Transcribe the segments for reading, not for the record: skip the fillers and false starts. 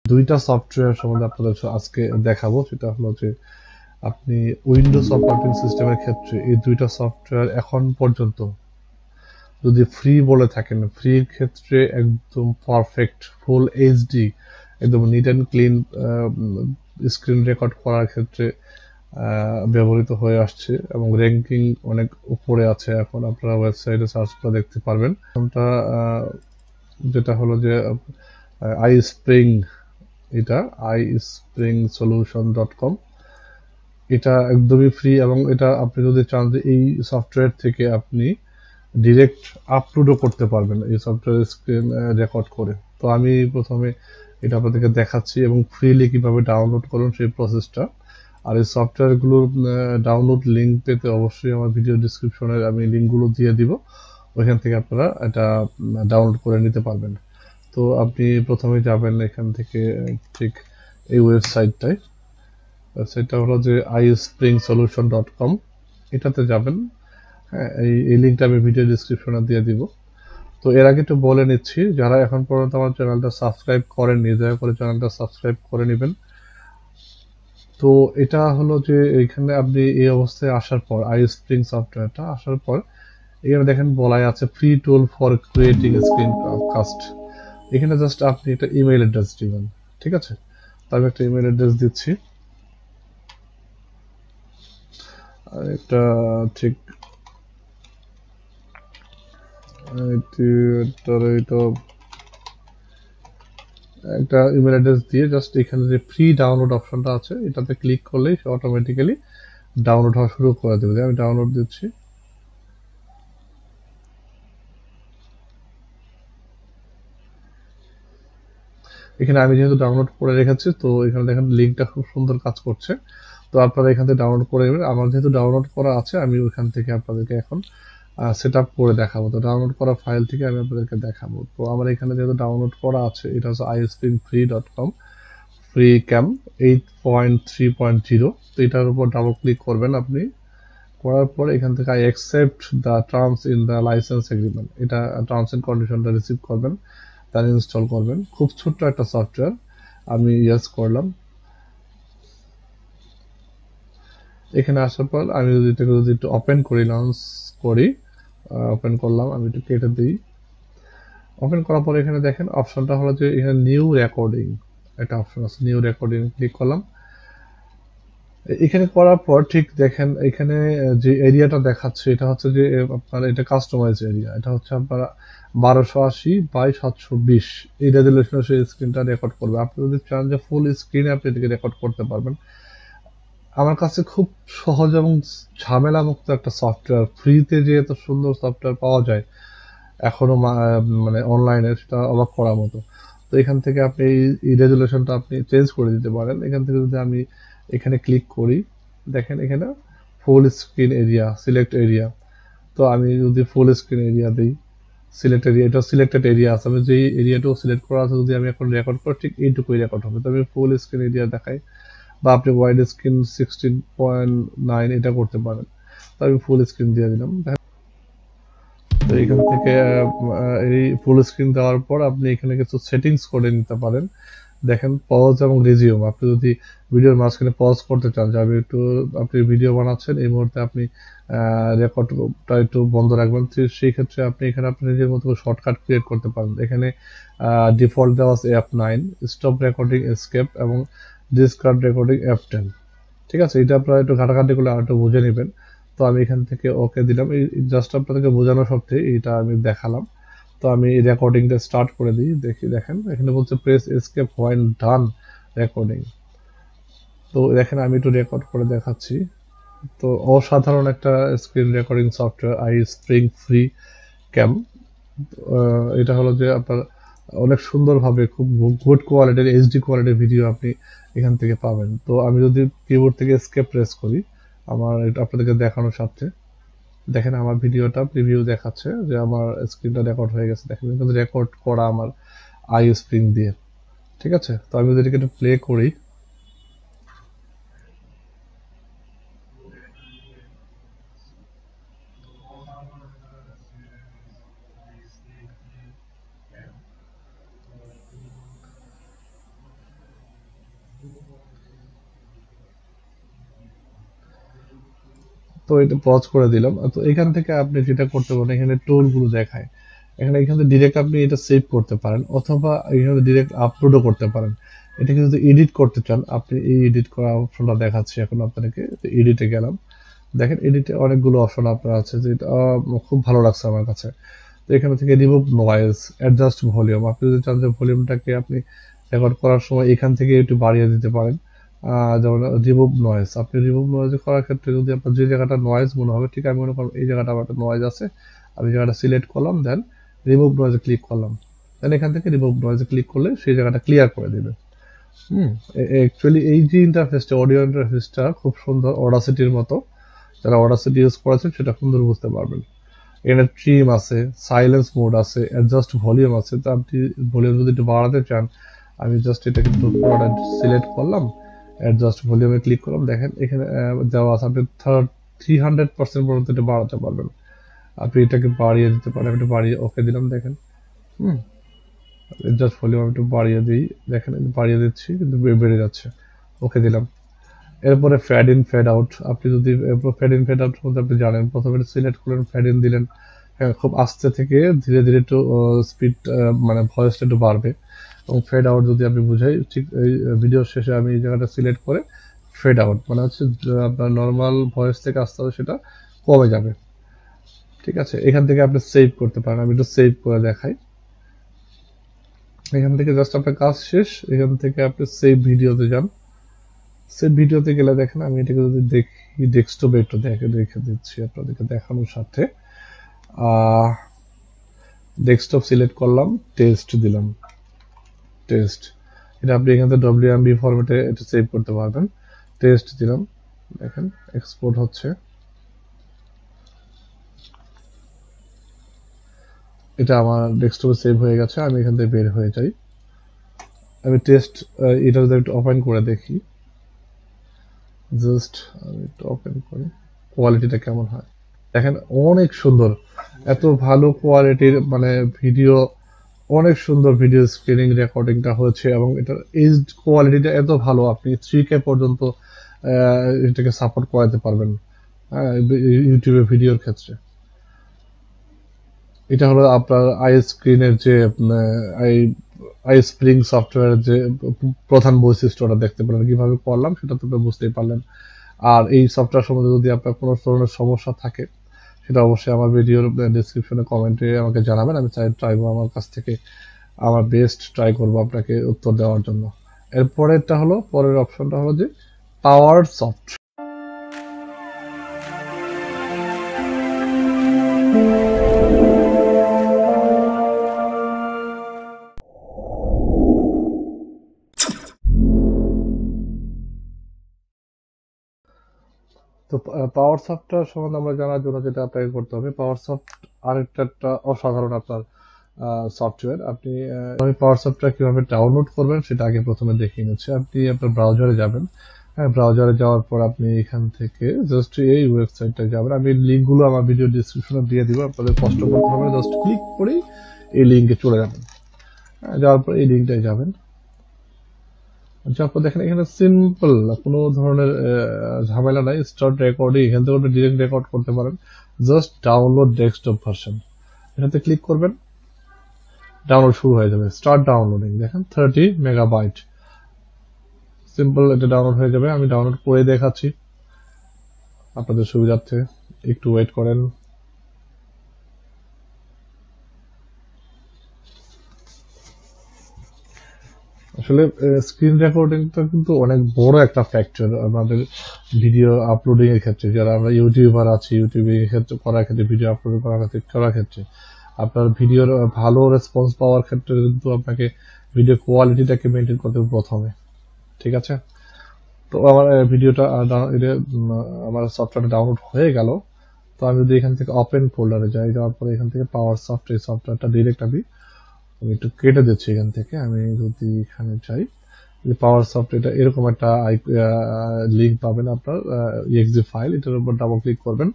দুইটা সফটওয়্যার সম্বন্ধে আপনাদের আজকে দেখাবো। সেটা হলো যে আপনি উইন্ডোজ অপারেটিং সিস্টেমের ক্ষেত্রে এই দুইটা সফটওয়্যার এখন পর্যন্ত যদি ফ্রি বলে থাকেন, ফ্রির ক্ষেত্রে একদম পারফেক্ট ফুল এইচডি একদম neat and clean screen record করার ক্ষেত্রে ব্যবহৃত হয়ে আসছে এবং র্যাঙ্কিং অনেক উপরে আছে। এখন আপনারা ওয়েবসাইটে সার্চ করে দেখতে পারবেন। যেটা হলো যে আই স্প্রিং, এটা iSpringSolution.com। এটা একদমই ফ্রি এবং এটা আপনি যদি চান যে এই সফটওয়্যার থেকে আপনি ডিরেক্ট আপলোডও করতে পারবেন এই সফটওয়্যার স্ক্রিন রেকর্ড করে। তো আমি প্রথমে এটা আপনাদেরকে দেখাচ্ছি এবং ফ্রিলি কিভাবে ডাউনলোড করুন সেই প্রসেসটা। আর এই সফটওয়্যারগুলোর ডাউনলোড লিঙ্ক পেতে অবশ্যই আমার ভিডিও ডিসক্রিপশনে আমি লিঙ্কগুলো দিয়ে দিব, ওইখান থেকে আপনারা এটা ডাউনলোড করে নিতে পারবেন। তো আপনি প্রথমে যাবেন এখান থেকে ঠিক এই ওয়েবসাইটটা হলো যে iSpringSolution.com, এটাতে যাবেন। হ্যাঁ, এই লিঙ্কটা আমি ভিডিও ডিসক্রিপশনে দিয়ে দিব। তো এর আগে একটু বলে নিচ্ছি, যারা এখন পর্যন্ত আমার চ্যানেলটা সাবস্ক্রাইব করেননি দয়া করে চ্যানেলটা সাবস্ক্রাইব করে নেবেন। তো এটা হলো যে এখানে আপনি এই অবস্থায় আসার পর iSpring সফটওয়্যারটা আসার পর এখানে দেখেন বলাই আছে free tool for creating screen cast. এখানে জাস্ট আপনি একটা ইমেইল অ্যাড্রেস দিবেন, ঠিক আছে? তো আমি একটা ইমেইল অ্যাড্রেস দিচ্ছি, এটা ঠিক একটা ইমেল অ্যাড্রেস দিয়ে জাস্ট এখানে যে ফ্রি ডাউনলোড অপশনটা আছে এটাতে ক্লিক করলেই সে অটোমেটিক্যালি ডাউনলোড হওয়া শুরু করে দেবে। আমি ডাউনলোড দিচ্ছি। এখানে আমি যেহেতু ডাউনলোড করে রেখেছি তো এখানে দেখেন লিঙ্কটা খুব সুন্দর কাজ করছে। তো আপনারা এখান থেকে ডাউনলোড করে নেবেন। আমার যেহেতু ডাউনলোড করা আছে আমি ওইখান থেকে আপনাদেরকে এখন সেট আপ করে দেখাবো। তো ডাউনলোড করা ফাইল থেকে আমি আপনাদেরকে দেখাবো। তো আমার এখানে যেহেতু ডাউনলোড করা আছে, এটা হচ্ছে iSpringFree.com ফ্রি ক্যাম 8.3.0। তো এটার উপর ডাবল ক্লিক করবেন আপনি। করার পর এখান থেকে I accept the terms in the licence agreement, এটা টার্মস এন্ড কন্ডিশনটা রিসিভ করবেন, তার ইনস্টল করবেন। খুব ছোট্ট একটা সফটওয়্যার, আমি ইয়েস করলাম। এখানে আসার পর আমি যদি একটু ওপেন করি, লঞ্চ করি, ওপেন করলাম, আমি একটু কেটে দিই। ওপেন করার পর এখানে দেখেন অপশনটা হলো যে এখানে নিউ রেকর্ডিং, একটা অপশন আছে, নিউ রেকর্ডিং ক্লিক করলাম। এখানে করার পর ঠিক দেখেন এখানে যে এরিয়াটা দেখাচ্ছে এটা হচ্ছে যে আপনার এটা কাস্টমাইজ এরিয়া, এটা হচ্ছে আপনার 1280 বাই 720 এই রেজুলেশনে সেই স্ক্রিনটা রেকর্ড করবে। আপনি যদি চান যে ফুল স্ক্রিনে আপনি এটাকে রেকর্ড করতে পারবেন। আমার কাছে খুব সহজ এবং ঝামেলা মুক্ত একটা সফটওয়্যার, ফ্রিতে যে এত সুন্দর সফটওয়্যার পাওয়া যায় এখনো মানে অনলাইনে, সেটা অবাক করার মতো। তো এখান থেকে আপনি এই রেজুলেশনটা আপনি চেঞ্জ করে দিতে পারেন। এখান থেকে যদি আমি এখানে ক্লিক করি, দেখেন এখানে full screen area, select area. তো আমি যদি ফুল স্ক্রিন এরিয়া দিই, সিলেক্ট এরিয়া, এটা সিলেক্টেড এরিয়া আছে, আমি যে এরিয়াটাও সিলেক্ট করা আছে যদি আমি এখন রেকর্ড করি ঠিক এইটুকুই রেকর্ড হবে। তো আমি ফুল স্ক্রিন এরিয়া দেখাই, বা আপনি ওয়াইড স্ক্রিন 16.9 এটা করতে পারেন। তো আমি ফুল স্ক্রিন দিয়ে দিলাম। তো এখান থেকে এই ফুল স্ক্রিন দেওয়ার পর আপনি এখানে কিছু সেটিংস করে নিতে পারেন। দেখেন পজ এবং রিজিউম, আপনি যদি ভিডিওর মাঝখানে পজ করতে চান যে আমি একটু, আপনি ভিডিও বানাচ্ছেন এই মুহূর্তে আপনি রেকর্ডটা একটু বন্ধ রাখবেন, সেই ক্ষেত্রে আপনি এখানে আপনি নিজের মতো শর্টকাট ক্রিয়েট করতে পারেন। এখানে ডিফল্ট দেওয়া আছে F9, স্টপ রেকর্ডিং এসকেপ এবং ডিসকার্ড রেকর্ডিং F10। ঠিক আছে, এটা আপনারা একটু ঘাটাঘাটি করলে আর একটু বুঝে নেবেন। তো আমি এখান থেকে ওকে দিলাম, এই জাস্ট আপনাদেরকে বোঝানোর স্বার্থে এটা আমি দেখালাম। তো আমি রেকর্ডিংটা স্টার্ট করে দিই, দেখেন এখানে বলছে press escape when done recording. তো দেখেন আমি একটু রেকর্ড করে দেখাচ্ছি। তো অসাধারণ একটা screen recording software iSpring free cam. এটা হলো যে আপনার অনেক সুন্দরভাবে খুব গুড কোয়ালিটির এইচডি কোয়ালিটির ভিডিও আপনি এখান থেকে পাবেন। তো আমি যদি কিবোর্ড থেকে এসকেপ প্রেস করি আমার এটা আপনাদেরকে দেখানোর স্বার্থে, দেখেন আমার ভিডিওটা প্রিভিউ দেখাচ্ছে যে আমার স্ক্রিনটা রেকর্ড হয়ে গেছে। দেখেন কিন্তু রেকর্ড করা আমার iSpring দিয়ে। ঠিক আছে, তো আমি যদি একটু প্লে করি, তো এটা পজ করে দিলাম। তো এখান থেকে আপনি যেটা করতে পারেন, এখানে টুল গুলো দেখায়, এখানে ডিরেক্ট আপনি এটা সেভ করতে পারেন, অথবা এখানে ডিরেক্ট আপলোডও করতে পারেন। এটাকে যদি এডিট করতে চান, আপনি এই এডিট করা অপশনটা দেখাচ্ছি এখন আপনাদেরকে। এডিটে গেলাম, দেখেন এডিটে অনেকগুলো অপশন আপনার আছে, যেটা খুব ভালো লাগছে আমার কাছে। তো এখান থেকে রিমুভ নয়েজ, অ্যাডজাস্ট ভলিউম, আপনি যদি চান যে ভলিউমটাকে আপনি রেকর্ড করার সময় এখান থেকে একটু বাড়িয়ে দিতে পারেন। যেমন রিমুভ নয়েজ, আপনি রিমুভ নয়েজ করার ক্ষেত্রে যদি আপনার যে জায়গাটা নয়েজ মনে হবে, ঠিক আমি মনে করব এই জায়গাটা আমার একটা নয়েজ আছে, আমি জায়গাটা সিলেক্ট করলাম, দেন রিমুভ নয়েজে ক্লিক করলাম, দেন এখান থেকে রিমুভ নয়েজে ক্লিক করলে সেই জায়গাটা ক্লিয়ার করে দিবে। অ্যাকচুয়ালি এই যে ইন্টারফেসটা, অডিও ইন্টারফেসটা খুব সুন্দর, অডাসিটির মতো। যারা অডাসিটি ইউজ করেছেন সেটা সুন্দর বুঝতে পারবেন। এখানে ট্রিম আছে, সাইলেন্স মোড আছে, অ্যাডজাস্ট ভলিউম আছে। তো আপনি ভলিউম যদি একটু বাড়াতে চান, আমি জাস্ট এটাকে পুরোটা সিলেক্ট করলাম, অ্যাডজাস্ট ভলিউমে ক্লিক করলাম, দেখেন এখানে দেওয়া আছে, আপনি 300% পর্যন্ত এটা বাড়াতে পারবেন। আপনি এটাকে বাড়িয়ে দিতে পারেন, একটু বাড়িয়ে ওকে দিলাম, দেখেন জাস্ট ভলিউম একটু বাড়িয়ে দিই, দেখেন বাড়িয়ে দিচ্ছি কিন্তু বেড়ে যাচ্ছে, ওকে দিলাম। এরপরে ফ্যাড ইন ফ্যাড আউট, আপনি যদি ফ্যাড ইন ফ্যাড আউট বলতে আপনি জানেন, প্রথমে সিলেক্ট করলেন, ফ্যাড ইন দিলেন, হ্যাঁ খুব আস্তে থেকে ধীরে ধীরে একটু স্পিড, মানে ভয়েসটা একটু বাড়বে। এবং ফেড আউট যদি আপনি বুঝাই, ঠিক এই ভিডিওর শেষে আমি এই জায়গাটা সিলেক্ট করে ফেড আউট মানে হচ্ছে আপনার নর্মাল ভয়েস থেকে আস্তে আস্তে সেটা কমে যাবে। ঠিক আছে, এখান থেকে আপনি সেভ করতে পারেন, আমি একটু সেভ করে দেখাই। এখান থেকে জাস্ট আপনার কাজ শেষ, এখান থেকে আপনি সেভ ভিডিওতে যান। সেভ ভিডিওতে গেলে দেখেন, আমি এটাকে যদি দেখি ডেস্কটপে একটু রেখে দিচ্ছি আপনাদেরকে দেখানোর সাথে। ডেস্কটপ সিলেক্ট করলাম, টেস্ট দিলাম, টেস্ট, এটা আপনি এখান থেকে ডব্লিউএমবি ফরম্যাটে এটা সেভ করতে পারবেন। টেস্ট দিলাম, দেখেন এক্সপোর্ট হচ্ছে, এটা আমার ডেস্কটপে সেভ হয়ে গেছে। আমি এখান থেকে বের হয়ে যাই, আমি টেস্ট এটা যদি একটু ওপেন করে দেখি, জাস্ট আমি একটু ওপেন করি, কোয়ালিটিটা কেমন হয় দেখেন, অনেক সুন্দর, এত ভালো কোয়ালিটির মানে ভিডিও, অনেক সুন্দর ভিডিও স্ক্রিনিং রেকর্ডিংটা হয়েছে, এবং এটার এইচড কোয়ালিটিটা এত ভালো, আপনি 3K পর্যন্ত এটাকে সাপোর্ট করাতে পারবেন ইউটিউবে ভিডিওর ক্ষেত্রে। এটা হলো আপনার আই স্ক্রিনের যে আই স্প্রিং সফটওয়্যারের যে প্রধান বৈশিষ্ট্যটা দেখতে পেলেন, কিভাবে করলাম সেটা তো বুঝতেই পারলেন। আর এই সফটওয়্যার সম্বন্ধে যদি আপনার কোনো ধরনের সমস্যা থাকে, সেটা অবশ্যই আমার ভিডিওর ডেসক্রিপশনে কমেন্টে আমাকে জানাবেন, আমি ট্রাই করবো আমার কাছ থেকে আমার বেস্ট ট্রাই করবো আপনাকে উত্তর দেওয়ার জন্য। এরপরেরটা হলো, পরের অপশনটা হলো যে পাওয়ার সফট। তো পাওয়ার সফটওয়্যার সম্বন্ধে আমরা জানার জন্য যেটা আপনাকে করতে হবে, পাওয়ার সফট আরেকটা অসাধারণ আপনার সফটওয়্যার। আমি পাওয়ার সফটওয়্যার কিভাবে ডাউনলোড করবেন সেটা আগে প্রথমে দেখিয়ে নিচ্ছি। আপনি আপনার ব্রাউজারে যাবেন, হ্যাঁ ব্রাউজারে যাওয়ার পর আপনি এখান থেকে জাস্ট এই ওয়েবসাইটটা যাবেন, আমি লিঙ্কগুলো আমার ভিডিও ডিসক্রিপশনে দিয়ে দিব, আপনাদের কষ্ট করতে হবে, জাস্ট ক্লিক করেই এই লিঙ্কে চলে যাবেন। যাওয়ার পর এই লিঙ্কটায় যাবেন, যারপর দেখেন এখানে সিম্পল, কোনো ধরনের ঝামেলা নাই, স্টার্ট রেকর্ডিং, এখান থেকে আপনি ডিরেক্ট রেকর্ড করতে পারেন। জাস্ট ডাউনলোড ডেস্কটপ ভার্সন, এটাতে ক্লিক করবেন, ডাউনলোড শুরু হয়ে যাবে, স্টার্ট ডাউনলোডিং, দেখেন 30 মেগাবাইট, সিম্পল এটা ডাউনলোড হয়ে যাবে। আমি ডাউনলোড করে দেখাচ্ছি আপনাদের সুবিধার্থে, একটু ওয়েট করেন। আসলে স্ক্রিন রেকর্ডিংটা কিন্তু অনেক বড় একটা ফ্যাক্টর আমাদের ভিডিও আপলোডিং এর ক্ষেত্রে, যারা আমরা ইউটিউবার আছি, ইউটিউবে ক্ষেত্রে করার ক্ষেত্রে, ভিডিও আপলোড করার ক্ষেত্রে আপনার ভিডিওর ভালো রেসপন্স পাওয়ার ক্ষেত্রে কিন্তু আপনাকে ভিডিও কোয়ালিটিটাকে মেনটেন করতে হবে প্রথমে। ঠিক আছে, তো আমার ভিডিওটা আমার সফটওয়্যারটা ডাউনলোড হয়ে গেল। তো আমি যদি এখান থেকে ওপেন ফোল্ডারে যাই, যাওয়ার পরে এখান থেকে পাওয়ার সফট, এই সফটওয়্যারটা ডিরেক্ট আমি একটু কেটে দিচ্ছি এখান থেকে। আমি যদি এখানে যাই, পাওয়ার সফট, এটা এরকম একটা লিঙ্ক পাবেন আপনার exe ফাইল, এটার উপর ডাবল ক্লিক করবেন,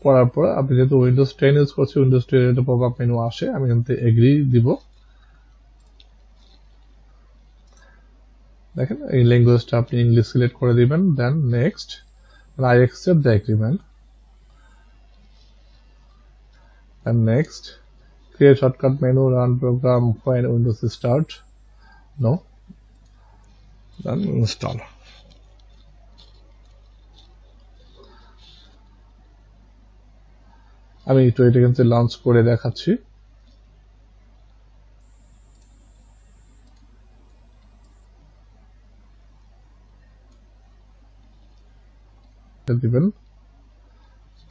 করার পর আপনি যেহেতু উইন্ডোজ 10 ইউজ করছি, উইন্ডোজ 10 এর পপ আপ মেনু আসে, আমি এখান থেকে এগ্রি দিব, দেখেন এই ল্যাঙ্গুয়েজটা আপনি ইংলিশ সিলেক্ট করে দিবেন, then next, I accept the agreement, and next, create shortcut menu, run program when Windows start, no, then install. আমি একটু এটা কিন্তু লঞ্চ করে দেখাচ্ছি। দিবেন,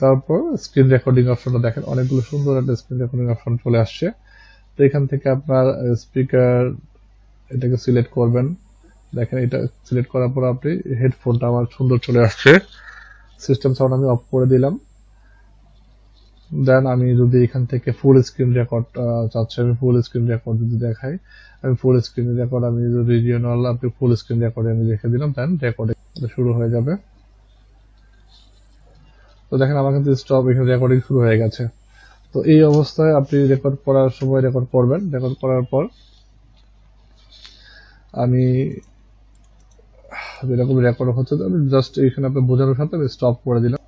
তারপর স্ক্রিন রেকর্ডিং অপশনটা দেখেন, অনেকগুলো সুন্দর একটা স্ক্রিন রেকর্ডিং অপশন চলে আসছে। তো এখান থেকে আপনার স্পিকার এটাকে সিলেক্ট করবেন, দেখেন এটা সিলেক্ট করার পর আপনি হেডফোনটা আমার সুন্দর চলে আসছে। সিস্টেম সাউন্ড আমি অফ করে দিলাম। দেন আমি যদি এখান থেকে ফুল স্ক্রিন রেকর্ড চাচ্ছি, আমি ফুল স্ক্রিন রেকর্ড যদি দেখাই, আমি ফুল স্ক্রিন রেকর্ড, আমি যদি রিজিওনাল আপনি ফুল স্ক্রিন রেকর্ডে আমি রেখে দিলাম, দেন রেকর্ডিং শুরু হয়ে যাবে। তো দেখেন আমার কিন্তু স্টপ, এখানে রেকর্ডিং শুরু হয়ে গেছে। তো এই অবস্থায় আপনি রেকর্ড করার সময় রেকর্ড করবেন। রেকর্ড করার পর আমি যেরকম রেকর্ড হচ্ছে, আমি জাস্ট এখানে আপনি বোঝানোর সাথে আমি স্টপ করে দিলাম।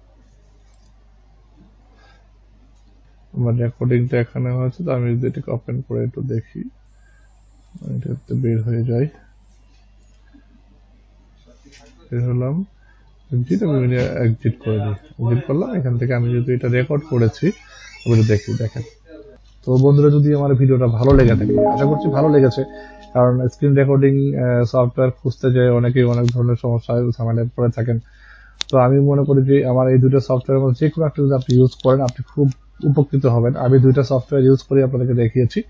আমার রেকর্ডিংটা এখানে হয়েছে, তো আমি যদি এটাকে ওপেন করে একটু দেখি, এটাতে বের হয়ে যায়, বের হলাম, এক্সিট, আমি এক্সিট করে দিই, এক্সিট করলাম। এখান থেকে আমি যদি এটা রেকর্ড করেছি আমি দেখি, দেখেন। তো বন্ধুরা, যদি আমার ভিডিওটা ভালো লেগে থাকে, আশা করছি ভালো লেগেছে, কারণ স্ক্রিন রেকর্ডিং সফটওয়্যার খুঁজতে যায় অনেকেই অনেক ধরনের সমস্যায় ঝামেলায় পড়ে থাকেন। তো আমি মনে করি যে আমার এই দুটো সফটওয়্যারের মধ্যে যে কোনো একটা যদি আপনি ইউজ করেন, আপনি খুব উপকৃত হবেন। আমি দুইটা সফটওয়্যার ইউজ করে আপনাদেরকে দেখিয়েছি,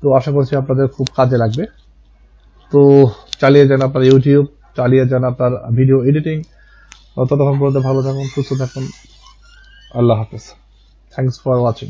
তো আশা করছি আপনাদের খুব কাজে লাগবে। তো চালিয়ে যান আপনার ইউটিউব, চালিয়ে যান আপনার ভিডিও এডিটিং। ততক্ষণ পর্যন্ত ভালো থাকুন, সুস্থ থাকুন। আল্লাহ হাফেজ। Thanks for watching.